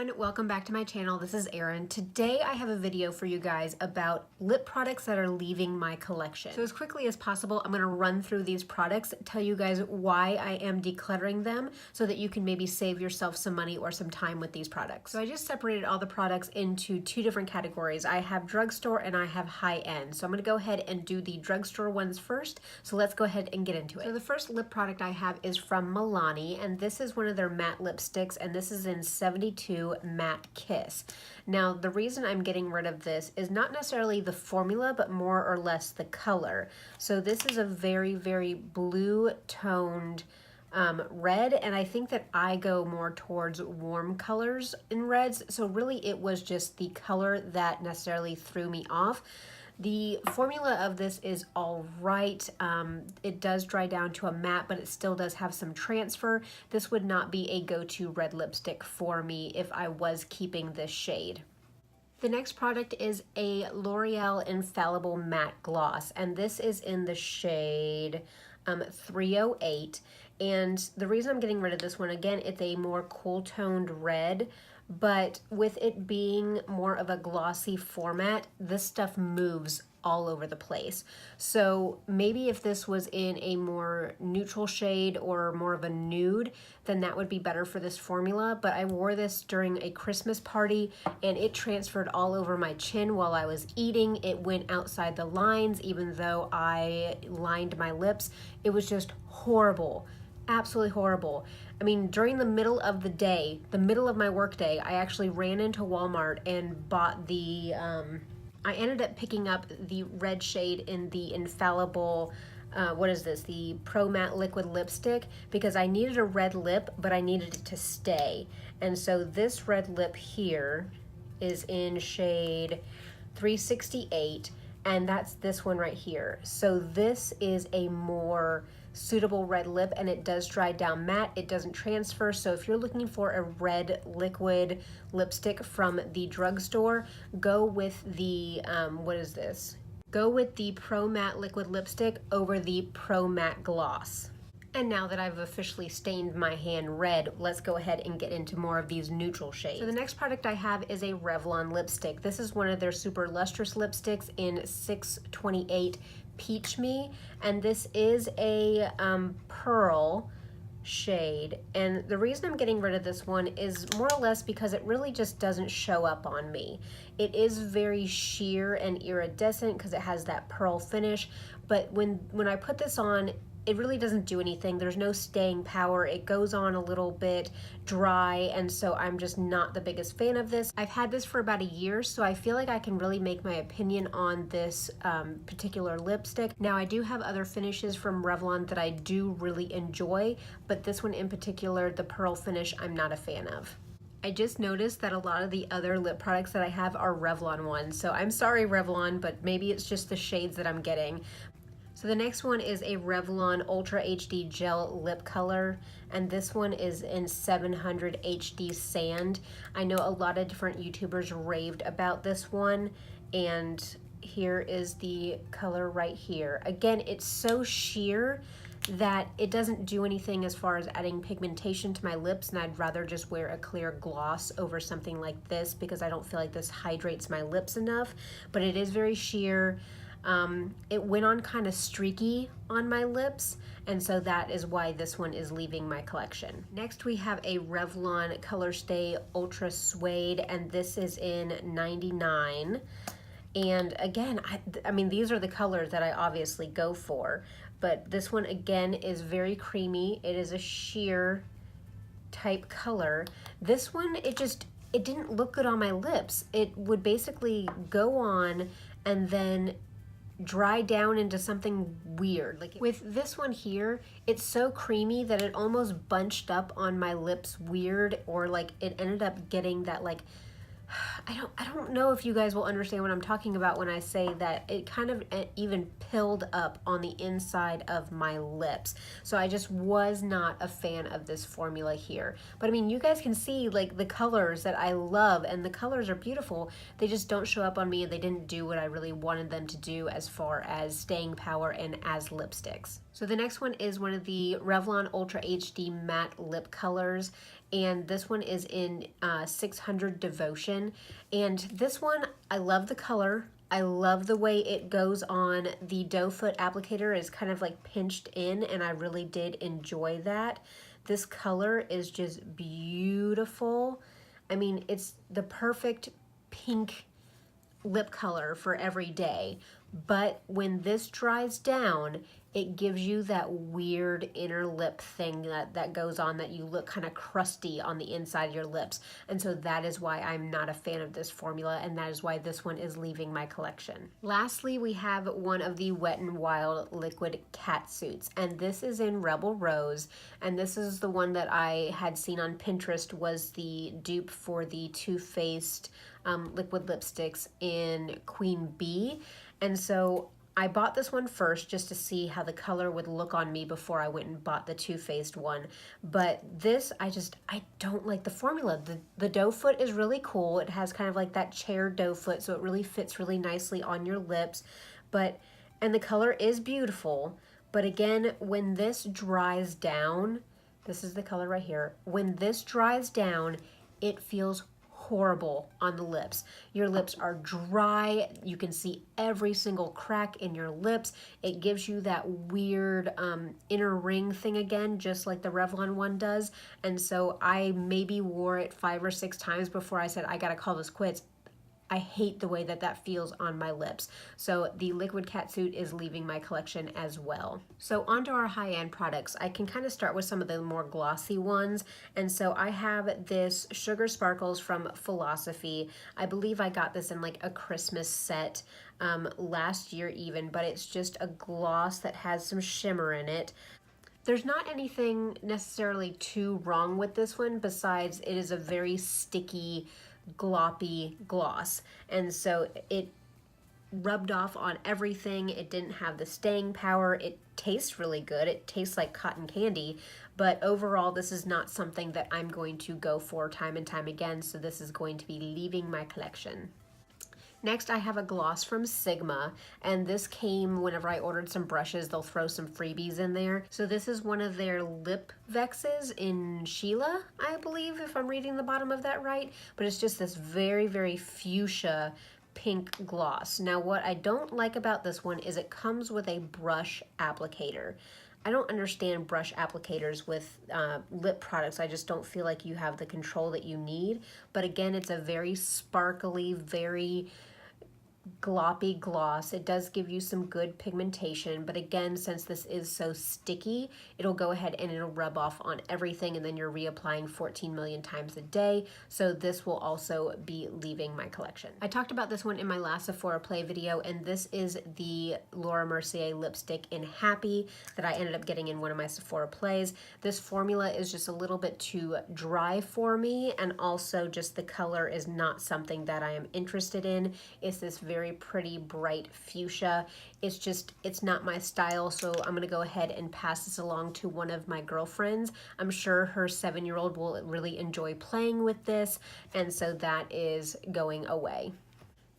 everyone, welcome back to my channel. This is Erin. Today I have a video for you guys about lip products that are leaving my collection. So as quickly as possible, I'm going to run through these products, tell you guys why I am decluttering them so that you can maybe save yourself some money or some time with these products. So I just separated all the products into two different categories. I have drugstore and I have high-end. So I'm going to go ahead and do the drugstore ones first. So let's go ahead and get into it. So the first lip product I have is from Milani, and this is one of their matte lipsticks, and this is in 72 Matte Kiss. Now, the reason I'm getting rid of this is not necessarily the formula, but more or less the color. So this is a very, very blue toned red, and I think that I go more towards warm colors in reds. So really it was just the color that necessarily threw me off. The formula of this is all right. It does dry down to a matte, but it still does have some transfer. This would not be a go-to red lipstick for me if I was keeping this shade. The next product is a L'Oreal Infallible Matte Gloss, and this is in the shade 308. And the reason I'm getting rid of this one, again, it's a more cool-toned red, but with it being more of a glossy format, this stuff moves all over the place. So maybe if this was in a more neutral shade or more of a nude, then that would be better for this formula. But I wore this during a Christmas party and it transferred all over my chin while I was eating. It went outside the lines even though I lined my lips. It was just horrible. Absolutely horrible. I mean, during the middle of the day, the middle of my work day, I actually ran into Walmart and bought the, I ended up picking up the red shade in the Infallible, what is this? The Pro Matte Liquid Lipstick, because I needed a red lip, but I needed it to stay. And so this red lip here is in shade 368, and that's this one right here. So this is a more suitable red lip, and it does dry down matte. It doesn't transfer. So if you're looking for a red liquid lipstick from the drugstore, go with the what is this? Go with the Pro Matte Liquid Lipstick over the Pro Matte Gloss. And now that I've officially stained my hand red, let's go ahead and get into more of these neutral shades. So the next product I have is a Revlon lipstick. This is one of their super lustrous lipsticks in 628 Peach Me, and this is a pearl shade. And the reason I'm getting rid of this one is more or less because it really just doesn't show up on me. It is very sheer and iridescent because it has that pearl finish, but when I put this on, it really doesn't do anything. There's no staying power. It goes on a little bit dry, and so I'm just not the biggest fan of this. I've had this for about a year, so I feel like I can really make my opinion on this particular lipstick. Now, I do have other finishes from Revlon that I do really enjoy, but this one in particular, the pearl finish, I'm not a fan of. I just noticed that a lot of the other lip products that I have are Revlon ones, so I'm sorry, Revlon, but maybe it's just the shades that I'm getting. So the next one is a Revlon Ultra HD Gel Lip Color, and this one is in 700 HD Sand. I know a lot of different YouTubers raved about this one, and here is the color right here. Again, it's so sheer that it doesn't do anything as far as adding pigmentation to my lips, and I'd rather just wear a clear gloss over something like this because I don't feel like this hydrates my lips enough, but it is very sheer. It went on kind of streaky on my lips, and so that is why this one is leaving my collection. Next we have a Revlon Color Stay Ultra Suede, and this is in 99. And again, I mean, these are the colors that I obviously go for, but this one again is very creamy. It is a sheer type color. This one, it didn't look good on my lips. It would basically go on and then dry down into something weird. Like with this one here, it's so creamy that it almost bunched up on my lips weird, or like it ended up getting that like, I don't know if you guys will understand what I'm talking about when I say that it kind of even pilled up on the inside of my lips. So I just was not a fan of this formula here. But I mean, you guys can see like the colors that I love, and the colors are beautiful. They just don't show up on me, and they didn't do what I really wanted them to do as far as staying power and as lipsticks. So the next one is one of the Revlon Ultra HD Matte Lip Colors, and this one is in 600 Devotion. And this one, I love the color. I love the way it goes on. The doe foot applicator is kind of like pinched in, and I really did enjoy that. This color is just beautiful. I mean, it's the perfect pink lip color for every day, but when this dries down, it gives you that weird inner lip thing that goes on, that you look kind of crusty on the inside of your lips. And so that is why I'm not a fan of this formula, and that is why this one is leaving my collection. Lastly, we have one of the Wet n Wild liquid cat suits, and this is in Rebel Rose, and this is the one that I had seen on Pinterest was the dupe for the Too Faced liquid lipsticks in Queen Bee. And so I bought this one first just to see how the color would look on me before I went and bought the Too Faced one. But this, I don't like the formula. The doe foot is really cool. It has kind of like that chair doe foot, so it really fits really nicely on your lips. And the color is beautiful. But again, when this dries down, this is the color right here. When this dries down, it feels horrible on the lips. Your lips are dry. You can see every single crack in your lips. It gives you that weird inner ring thing again, just like the Revlon one does. And so I maybe wore it 5 or 6 times before I said, I gotta call this quits. I hate the way that feels on my lips. So the liquid catsuit is leaving my collection as well. So onto our high-end products. I can kind of start with some of the more glossy ones. And so I have this Sugar Sparkles from Philosophy. I believe I got this in like a Christmas set last year even, but it's just a gloss that has some shimmer in it. There's not anything necessarily too wrong with this one besides it is a very sticky, gloppy gloss, and so it rubbed off on everything. It didn't have the staying power. It tastes really good. It tastes like cotton candy, but overall this is not something that I'm going to go for time and time again, so this is going to be leaving my collection. Next, I have a gloss from Sigma, and this came whenever I ordered some brushes. They'll throw some freebies in there. So this is one of their lip vexes in Sheila, I believe, if I'm reading the bottom of that right. But it's just this very, very fuchsia pink gloss. Now, what I don't like about this one is it comes with a brush applicator. I don't understand brush applicators with lip products. I just don't feel like you have the control that you need. But again, it's a very sparkly, very gloppy gloss. It does give you some good pigmentation, but again, since this is so sticky, it'll go ahead and it'll rub off on everything, and then you're reapplying 14 million times a day, so this will also be leaving my collection. I talked about this one in my last Sephora Play video, and this is the Laura Mercier lipstick in Happy that I ended up getting in one of my Sephora Plays. This formula is just a little bit too dry for me, and also just the color is not something that I am interested in. It's this very pretty bright fuchsia. It's not my style, so I'm gonna go ahead and pass this along to one of my girlfriends. I'm sure her 7-year-old will really enjoy playing with this, and so that is going away.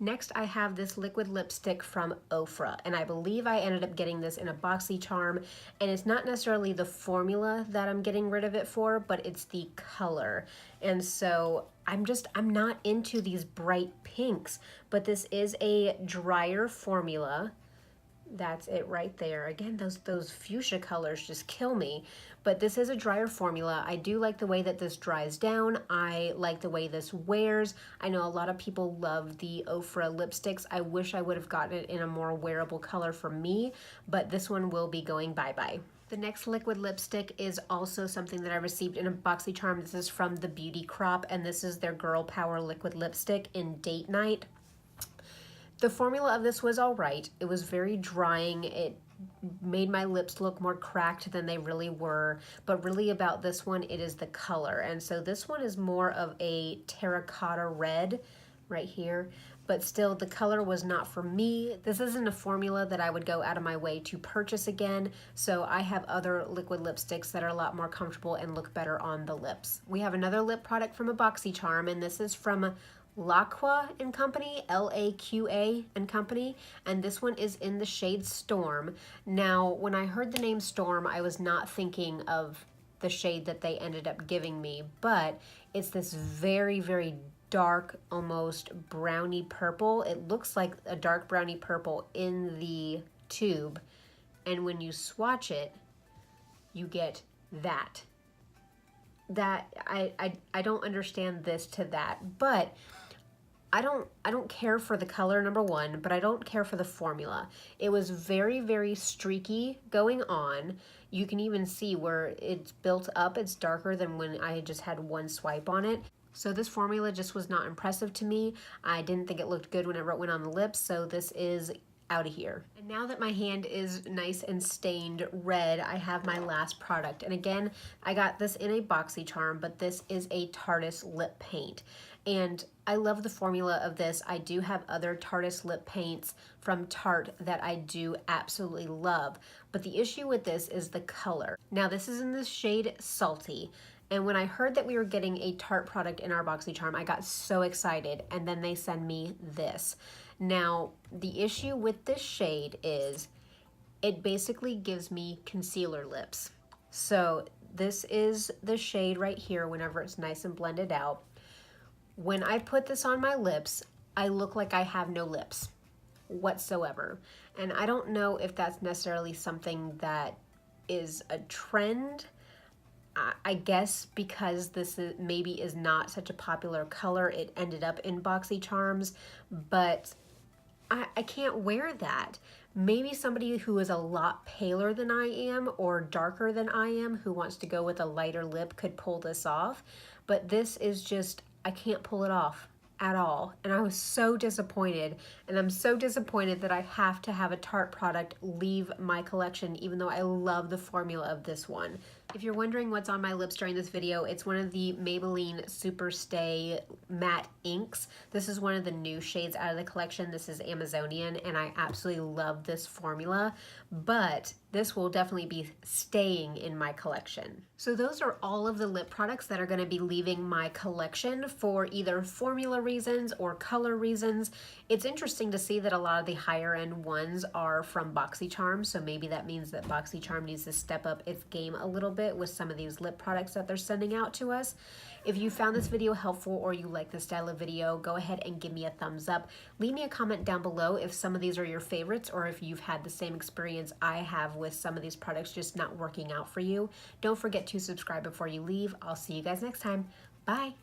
Next, I have this liquid lipstick from Ofra, and I believe I ended up getting this in a BoxyCharm, and it's not necessarily the formula that I'm getting rid of it for, but it's the color. And so I'm not into these bright pinks, but this is a drier formula. That's it right there. Again, those fuchsia colors just kill me. But this is a drier formula. I do like the way that this dries down. I like the way this wears. I know a lot of people love the Ofra lipsticks. I wish I would have gotten it in a more wearable color for me, but this one will be going bye-bye. The next liquid lipstick is also something that I received in a BoxyCharm. This is from the Beauty Crop, and this is their Girl Power liquid lipstick in Date Night. The formula of this was all right. It was very drying. It made my lips look more cracked than they really were, but really about this one, it is the color. And so this one is more of a terracotta red right here, but still the color was not for me. This isn't a formula that I would go out of my way to purchase again, so I have other liquid lipsticks that are a lot more comfortable and look better on the lips. We have another lip product from a BoxyCharm, and this is from Laqua and Company, L-A-Q-A and Company, and this one is in the shade Storm. Now, when I heard the name Storm, I was not thinking of the shade that they ended up giving me, but it's this very, very dark, almost brownie purple. It looks like a dark brownie purple in the tube, and when you swatch it, you get that. I don't understand this to that, but I don't care for the color, number one, but I don't care for the formula. It was very, very streaky going on. You can even see where it's built up. It's darker than when I just had one swipe on it. So this formula just was not impressive to me. I didn't think it looked good whenever it went on the lips, so this is out of here. And now that my hand is nice and stained red, I have my last product. And again, I got this in a BoxyCharm, but this is a Tarte's lip paint. And I love the formula of this. I do have other Tarte's lip paints from Tarte that I do absolutely love. But the issue with this is the color. Now this is in the shade Salty. And when I heard that we were getting a Tarte product in our BoxyCharm, I got so excited, and then they send me this. Now, the issue with this shade is it basically gives me concealer lips. So this is the shade right here whenever it's nice and blended out. When I put this on my lips, I look like I have no lips whatsoever. And I don't know if that's necessarily something that is a trend. I guess because this maybe is not such a popular color, it ended up in BoxyCharms, but I can't wear that. Maybe somebody who is a lot paler than I am or darker than I am who wants to go with a lighter lip could pull this off, but this is just, I can't pull it off at all. And I was so disappointed, and I'm so disappointed that I have to have a Tarte product leave my collection even though I love the formula of this one. If you're wondering what's on my lips during this video, it's one of the Maybelline Super Stay Matte Inks. This is one of the new shades out of the collection. This is Amazonian, and I absolutely love this formula, but this will definitely be staying in my collection. So those are all of the lip products that are going to be leaving my collection for either formula reasons or color reasons. It's interesting to see that a lot of the higher end ones are from BoxyCharm, so maybe that means that BoxyCharm needs to step up its game a little bit with some of these lip products that they're sending out to us. If you found this video helpful or you like this style of video, go ahead and give me a thumbs up. Leave me a comment down below if some of these are your favorites or if you've had the same experience I have with some of these products just not working out for you. Don't forget to subscribe before you leave. I'll see you guys next time. Bye.